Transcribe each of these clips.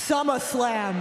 SummerSlam.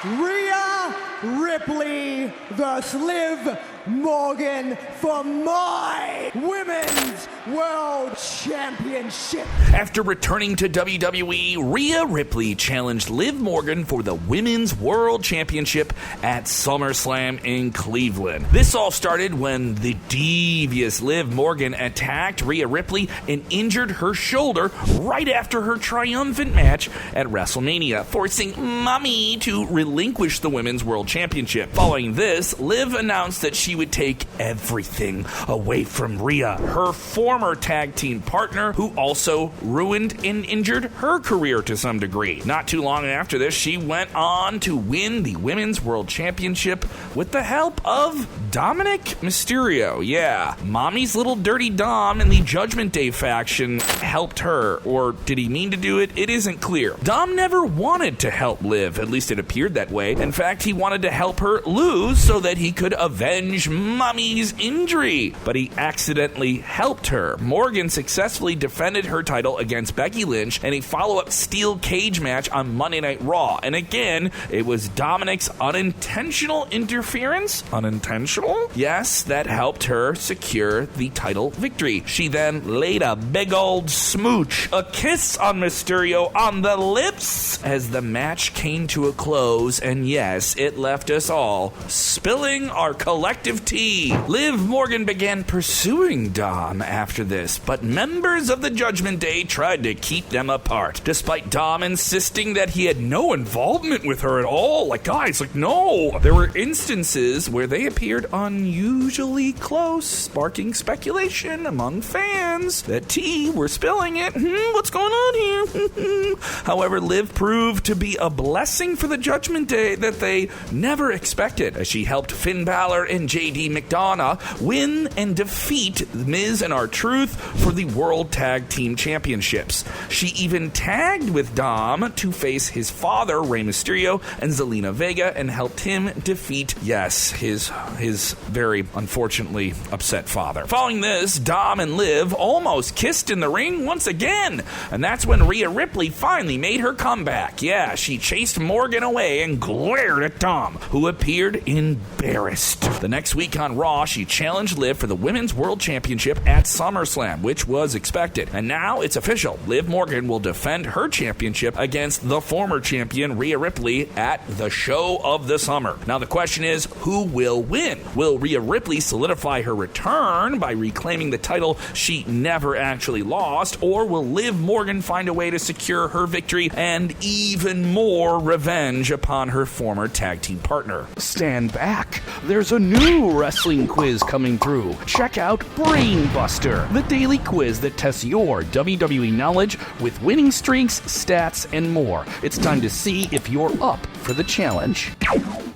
Rhea Ripley vs. Liv Morgan for my Women's World Championship. After returning to WWE, Rhea Ripley challenged Liv Morgan for the Women's World Championship at SummerSlam in Cleveland. This all started when the devious Liv Morgan attacked Rhea Ripley and injured her shoulder right after her triumphant match at WrestleMania, forcing Mommy to relinquish the Women's World Championship. Following this, Liv announced that she would take everything away from Rhea, her former tag team partner, who also ruined and injured her career to some degree. Not too long after this, she went on to win the Women's World Championship with the help of Dominik Mysterio. Yeah, Mommy's little dirty Dom in the Judgment Day faction helped her, or did he mean to do it? It isn't clear. Dom never wanted to help Liv, at least it appeared that way. In fact, he wanted to help her lose so that he could avenge Mommy's injury, but he accidentally helped her. Morgan successfully defended her title against Becky Lynch in a follow-up steel cage match on Monday Night Raw, and again, it was Dominik's unintentional interference? Unintentional? Yes, that helped her secure the title victory. She then laid a big old smooch, a kiss on Mysterio on the lips as the match came to a close, and yes, it left us all spilling our collective tea. Liv Morgan began pursuing Dom after this, but members of the Judgment Day tried to keep them apart, despite Dom insisting that he had no involvement with her at all. Like, guys, no. There were instances where they appeared unusually close, sparking speculation among fans that tea were spilling it. What's going on here? However, Liv proved to be a blessing for the Judgment Day that they never expected, as she helped Finn Balor and JD McDonough win and defeat Miz and R-Truth for the World Tag Team Championships. She even tagged with Dom to face his father, Rey Mysterio, and Zelina Vega, and helped him defeat, yes, his very unfortunately upset father. Following this, Dom and Liv almost kissed in the ring once again, and that's when Rhea Ripley finally made her comeback. Yeah, she chased Morgan away and glared at Dom, who appeared embarrassed. The next week on Raw, she challenged Liv for the Women's World Championship at SummerSlam, which was expected. And now it's official. Liv Morgan will defend her championship against the former champion, Rhea Ripley, at the show of the summer. Now the question is, who will win? Will Rhea Ripley solidify her return by reclaiming the title she never actually lost, or will Liv Morgan find a way to secure her victory and even more revenge upon her former tag team partner? Stand back. There's a new wrestling quiz coming through. Check out BrainBuster, the daily quiz that tests your WWE knowledge with winning streaks, stats, and more. It's time to see if you're up for the challenge.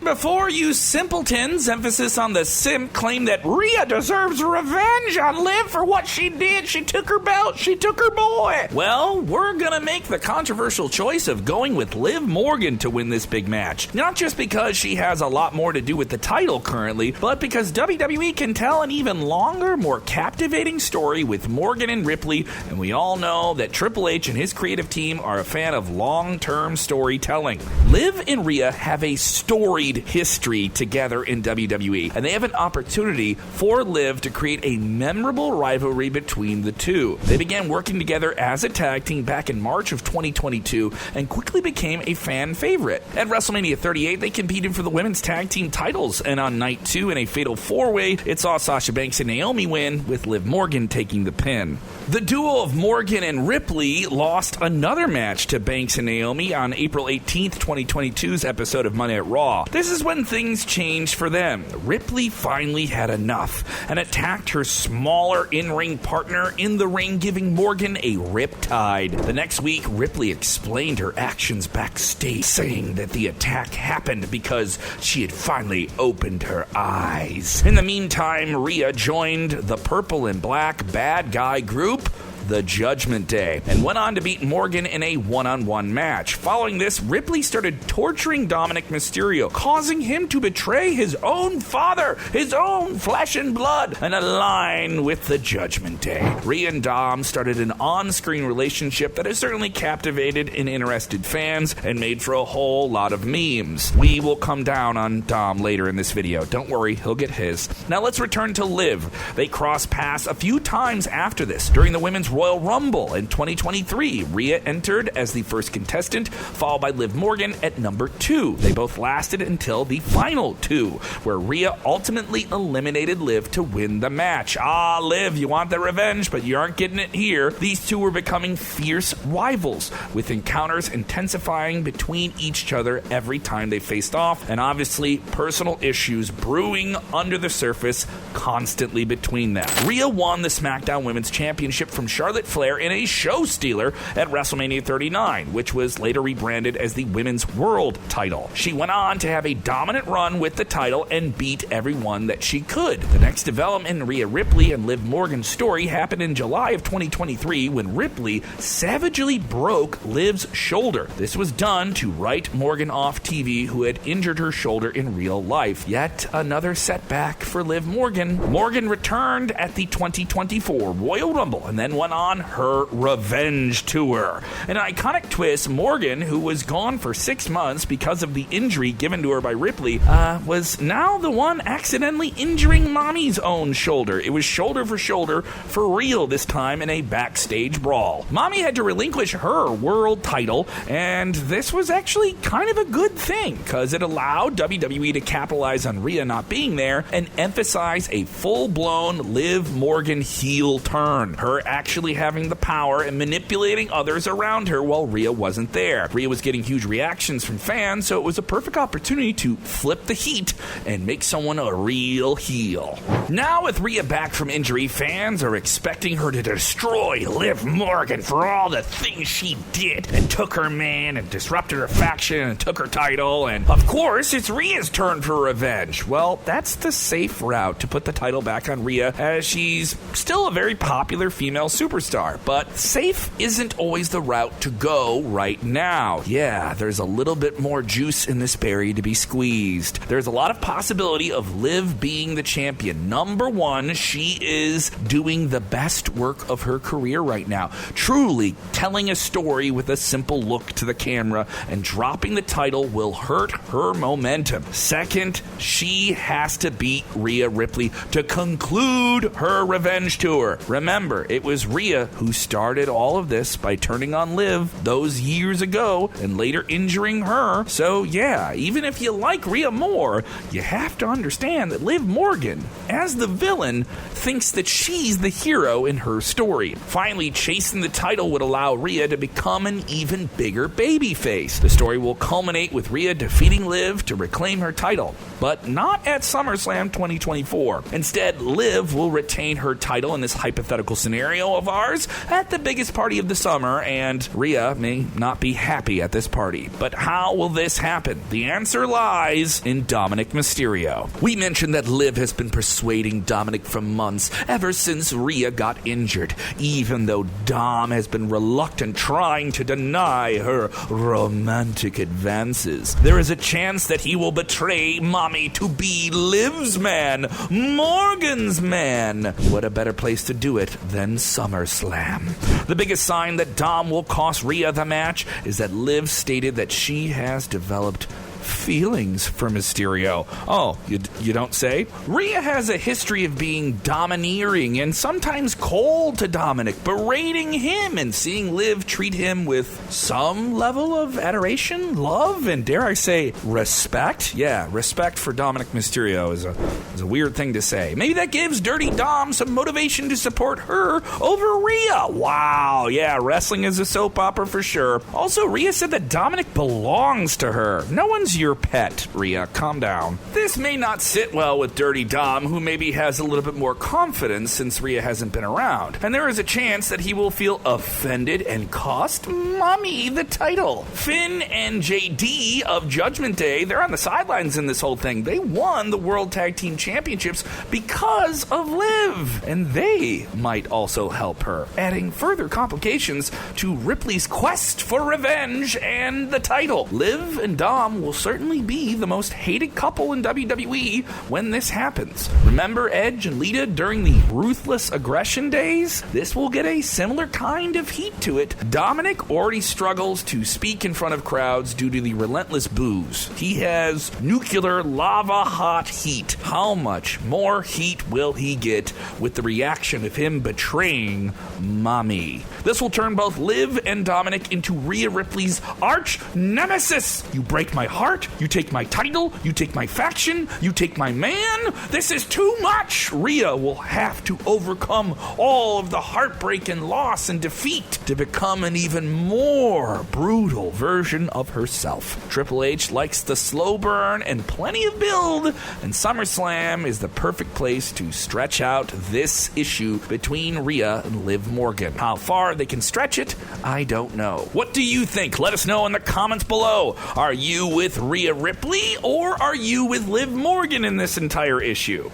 Before you simpletons, emphasis on the simp, claim that Rhea deserves revenge on Liv for what she did. She took her belt, she took her boy. Well, we're gonna make the controversial choice of going with Liv Morgan to win this big match. Not just because she has a lot more to do with the title currently, but because WWE can tell an even longer, more captivating story with Morgan and Ripley, and we all know that Triple H and his creative team are a fan of long-term storytelling. Liv and Rhea have a storied history together in WWE, and they have an opportunity for Liv to create a memorable rivalry between the two. They began working together as a tag team back in March of 2022 and quickly became a fan favorite. At WrestleMania 38, they competed for the women's tag team titles, and on night 2 in a fatal 4-way, it saw Sasha Banks and Naomi win, with Liv Morgan taking the pin. The duo of Morgan and Ripley lost another match to Banks and Naomi on April 18th, 2022's episode of Monday Night Raw. This is when things changed for them. Ripley finally had enough and attacked her smaller in-ring partner in the ring, giving Morgan a riptide. The next week, Ripley explained her actions backstage, saying that the attack happened because she had finally opened her eyes. In the meantime, Rhea joined the Purple and Black bad guy group, the Judgment Day, and went on to beat Morgan in a one-on-one match. Following this, Ripley started torturing Dominik Mysterio, causing him to betray his own father, his own flesh and blood, and align with the Judgment Day. Rhea and Dom started an on-screen relationship that has certainly captivated and interested fans and made for a whole lot of memes. We will come down on Dom later in this video. Don't worry, he'll get his. Now let's return to Liv. They crossed paths a few times after this. During the Women's Royal Rumble in 2023, Rhea entered as the first contestant, followed by Liv Morgan at number 2. They both lasted until the final 2, where Rhea ultimately eliminated Liv to win the match. Ah, Liv, you want the revenge, but you aren't getting it here. These two were becoming fierce rivals, with encounters intensifying between each other every time they faced off, and obviously personal issues brewing under the surface constantly between them. Rhea won the SmackDown Women's Championship from Charlotte Flair in a show stealer at WrestleMania 39, which was later rebranded as the Women's World title. She went on to have a dominant run with the title and beat everyone that she could. The next development in Rhea Ripley and Liv Morgan's story happened in July of 2023 when Ripley savagely broke Liv's shoulder. This was done to write Morgan off TV, who had injured her shoulder in real life. Yet another setback for Liv Morgan. Morgan returned at the 2024 Royal Rumble and then went on her revenge tour. In an iconic twist, Morgan, who was gone for 6 months because of the injury given to her by Ripley, was now the one accidentally injuring Mommy's own shoulder. It was shoulder for real this time in a backstage brawl. Mommy had to relinquish her world title, and this was actually kind of a good thing because it allowed WWE to capitalize on Rhea not being there and emphasize a full-blown Liv Morgan heel turn, her actually having the power and manipulating others around her while Rhea wasn't there. Rhea was getting huge reactions from fans, so it was a perfect opportunity to flip the heat and make someone a real heel. Now with Rhea back from injury, fans are expecting her to destroy Liv Morgan for all the things she did and took her man and disrupted her faction and took her title, and of course it's Rhea's turn for revenge. Well, that's the safe route to put the title back on Rhea, as she's still a very popular female superstar, but safe isn't always the route to go right now. Yeah, there's a little bit more juice in this berry to be squeezed. There's a lot of possibility of Liv being the champion. Number one, she is doing the best work of her career right now, truly telling a story with a simple look to the camera, and dropping the title will hurt her momentum. Second, she has to beat Rhea Ripley to conclude her revenge tour. Remember, it was Rhea who started all of this by turning on Liv those years ago and later injuring her. So yeah, even if you like Rhea more, you have to understand that Liv Morgan, as the villain, thinks that she's the hero in her story. Finally, chasing the title would allow Rhea to become an even bigger babyface. The story will culminate with Rhea defeating Liv to reclaim her title, but not at SummerSlam 2024. Instead, Liv will retain her title in this hypothetical scenario of ours at the biggest party of the summer, and Rhea may not be happy at this party. But how will this happen? The answer lies in Dominik Mysterio. We mentioned that Liv has been persuading Dominik for months, ever since Rhea got injured, even though Dom has been reluctant, trying to deny her romantic advances. There is a chance that he will betray Mommy to be Liv's man, Morgan's man. What a better place to do it than SummerSlam. The biggest sign that Dom will cost Rhea the match is that Liv stated that she has developed feelings for Mysterio. Oh, you don't say? Rhea has a history of being domineering and sometimes cold to Dominik, berating him and seeing Liv treat him with some level of adoration, love, and dare I say, respect? Yeah, respect for Dominik Mysterio is a weird thing to say. Maybe that gives Dirty Dom some motivation to support her over Rhea. Wow, yeah, wrestling is a soap opera for sure. Also, Rhea said that Dominik belongs to her. No one's is your pet, Rhea. Calm down. This may not sit well with Dirty Dom, who maybe has a little bit more confidence since Rhea hasn't been around. And there is a chance that he will feel offended and cost Mommy the title. Finn and JD of Judgment Day, they're on the sidelines in this whole thing. They won the World Tag Team Championships because of Liv. And they might also help her, adding further complications to Ripley's quest for revenge and the title. Liv and Dom will certainly be the most hated couple in WWE when this happens. Remember Edge and Lita during the ruthless aggression days? This will get a similar kind of heat to it. Dominik already struggles to speak in front of crowds due to the relentless boos. He has nuclear lava-hot heat. How much more heat will he get with the reaction of him betraying Mommy? This will turn both Liv and Dominik into Rhea Ripley's arch nemesis. You break my heart, you take my title, you take my faction, you take my man. This is too much. Rhea will have to overcome all of the heartbreak and loss and defeat to become an even more brutal version of herself. Triple H likes the slow burn and plenty of build, and SummerSlam is the perfect place to stretch out this issue between Rhea and Liv Morgan. How far they can stretch it, I don't know. What do you think? Let us know in the comments below. Are you with Rhea Ripley or are you with Liv Morgan in this entire issue?